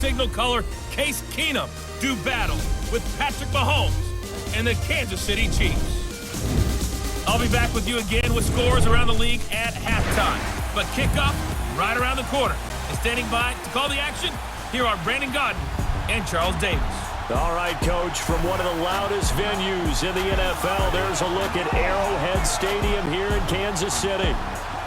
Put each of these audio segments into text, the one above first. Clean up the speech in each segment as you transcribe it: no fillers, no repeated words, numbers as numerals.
Signal color Case Keenum do battle with Patrick Mahomes and the Kansas City Chiefs. I'll be back with you again with scores around the league at halftime. But kickoff right around the corner. And standing by to call the action, here are Brandon Gaudin and Charles Davis. All right, Coach, from one of the loudest venues in the NFL, there's a look at Arrowhead Stadium here in Kansas City.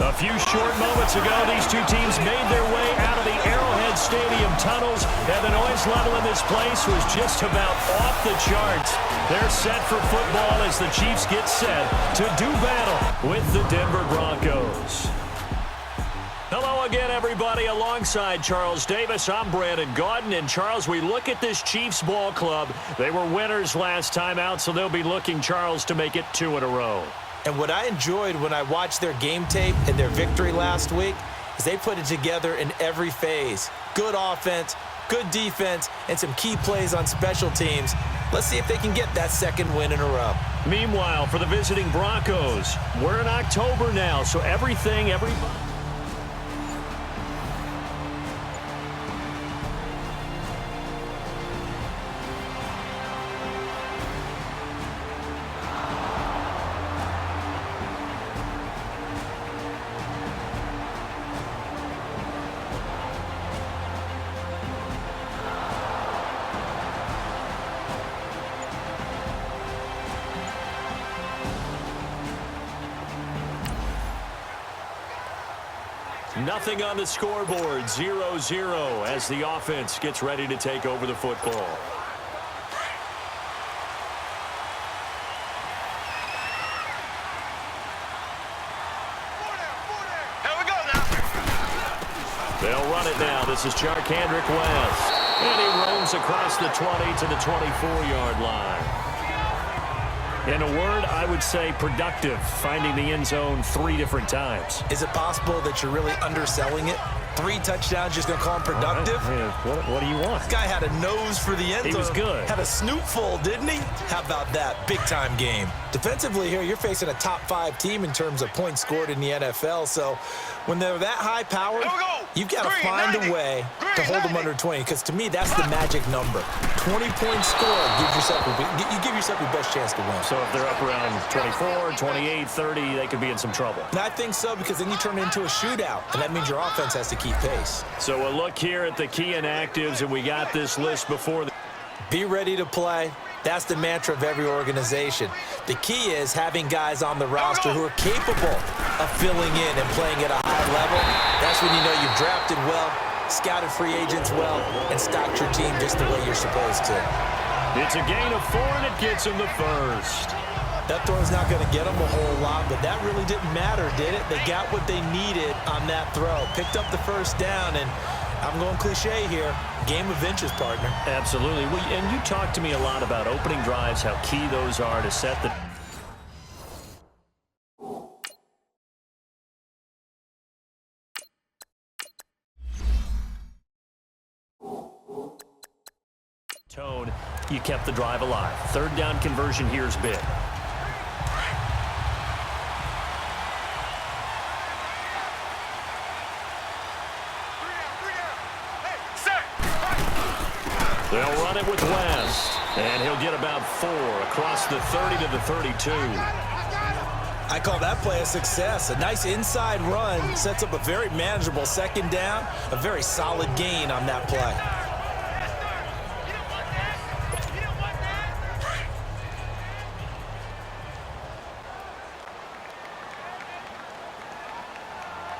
A few short moments ago, these two teams made their way out of the Arrowhead Stadium tunnels, and the noise level in this place was just about off the charts. They're set for football as the Chiefs get set to do battle with the Denver Broncos. Hello again, everybody. Alongside Charles Davis, I'm Brandon Gaudin. And Charles, we look at this Chiefs ball club. They were winners last time out, so they'll be looking, Charles, to make it 2 in a row. And what I enjoyed when I watched their game tape and their victory last week is they put it together in every phase. Good offense, good defense, and some key plays on special teams. Let's see if they can get that second win in a row. Meanwhile, for the visiting Broncos, we're in October now, so everybody... Nothing on the scoreboard, 0-0 as the offense gets ready to take over the football. Here we go now. They'll run it now. This is Charkandrick West. And he roams across the 20 to the 24-yard line. In a word, I would say productive, finding the end zone 3 different times. Is it possible that you're really underselling it? 3 touchdowns, just going to call him productive? What do you want? This guy had a nose for the end zone. He was good. Had a snoot full, didn't he? How about that? Big-time game. Defensively here, you're facing a top-5 team in terms of points scored in the NFL. So when they're that high-powered, you've got to find a way to hold them under 20. Because to me, that's the magic number. 20-point score, you give yourself your best chance to win. So if they're up around 24, 28, 30, they could be in some trouble. And I think so, because then you turn it into a shootout, and that means your offense has to keep pace. So a look here at the key inactives, and we got this list before. Be ready to play. That's the mantra of every organization. The key is having guys on the roster who are capable of filling in and playing at a high level. That's when you know you've drafted well, scouted free agents well, and stocked your team just the way you're supposed to. It's a gain of 4, and it gets him the first. That throw's not going to get them a whole lot, but that really didn't matter, did it? They got what they needed on that throw. Picked up the first down, and I'm going cliche here. Game of inches, partner. Absolutely. And you talked to me a lot about opening drives, how key those are to set the tone. You kept the drive alive. 3rd down conversion here is big. They'll run it with West, and he'll get about 4 across the 30 to the 32. I call that play a success. A nice inside run sets up a very manageable 2nd down, a very solid gain on that play.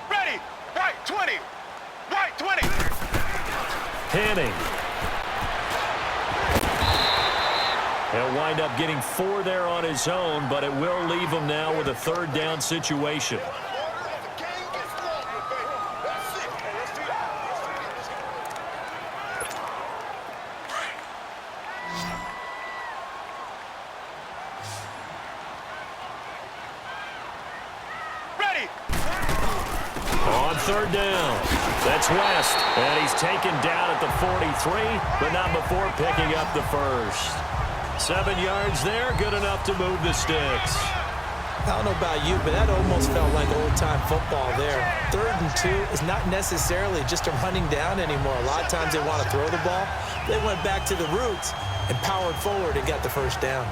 Ready. Right 20. Right 20. Panning. He'll wind up getting 4 there on his own, but it will leave him now with a 3rd down situation. Ready. On 3rd down, that's West, and he's taken down at the 43, but not before picking up the first. 7 yards there, good enough to move the sticks. I don't know about you, but that almost felt like old-time football there. 3rd and 2 is not necessarily just a running down anymore. A lot of times they want to throw the ball. They went back to the roots and powered forward and got the first down.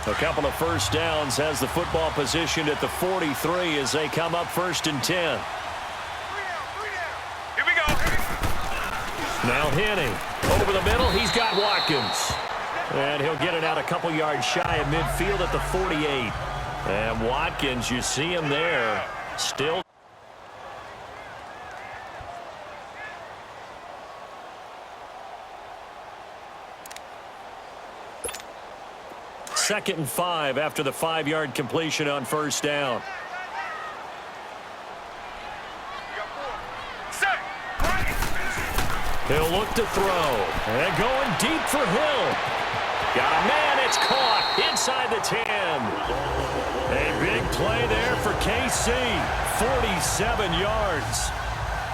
A couple of first downs has the football positioned at the 43 as they come up 1st and 10. Here we go. Now Henning. Over the middle, he's got Watkins. And he'll get it out a couple yards shy of midfield at the 48. And Watkins, you see him there, still. Second and 5 after the 5-yard completion on first down. He'll look to throw. And going deep for Hill. Got a man. It's caught inside the 10. A big play there for KC. 47 yards.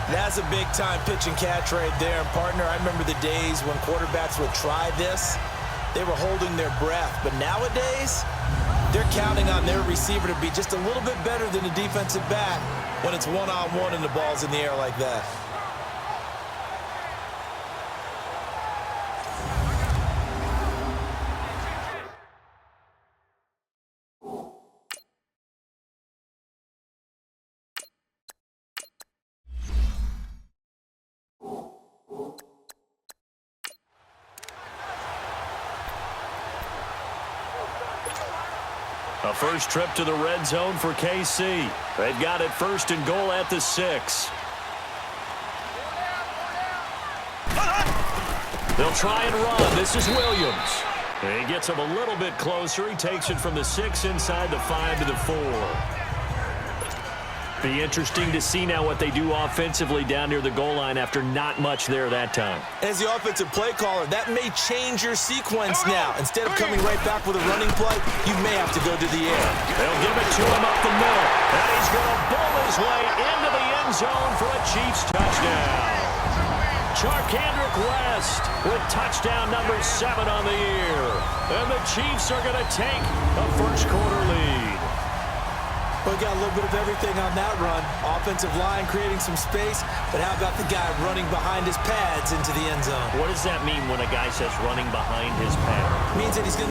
That's a big-time pitch and catch right there. And, partner, I remember the days when quarterbacks would try this. They were holding their breath. But nowadays, they're counting on their receiver to be just a little bit better than the defensive back when it's one-on-one and the ball's in the air like that. A first trip to the red zone for KC. They've got it 1st and goal at the 6. They'll try and run. This is Williams. He gets him a little bit closer. He takes it from the 6 inside the 5 to the 4. Be interesting to see now what they do offensively down near the goal line after not much there that time. As the offensive play caller, that may change your sequence now. Instead of coming right back with a running play, you may have to go to the air. They'll give it to him up the middle. And he's going to bowl his way into the end zone for a Chiefs touchdown. Charkandrick West with touchdown number 7 on the year. And the Chiefs are going to take a first-quarter lead. We got a little bit of everything on that run. Offensive line creating some space, but how about the guy running behind his pads into the end zone? What does that mean when a guy says running behind his pad? It means that he's going to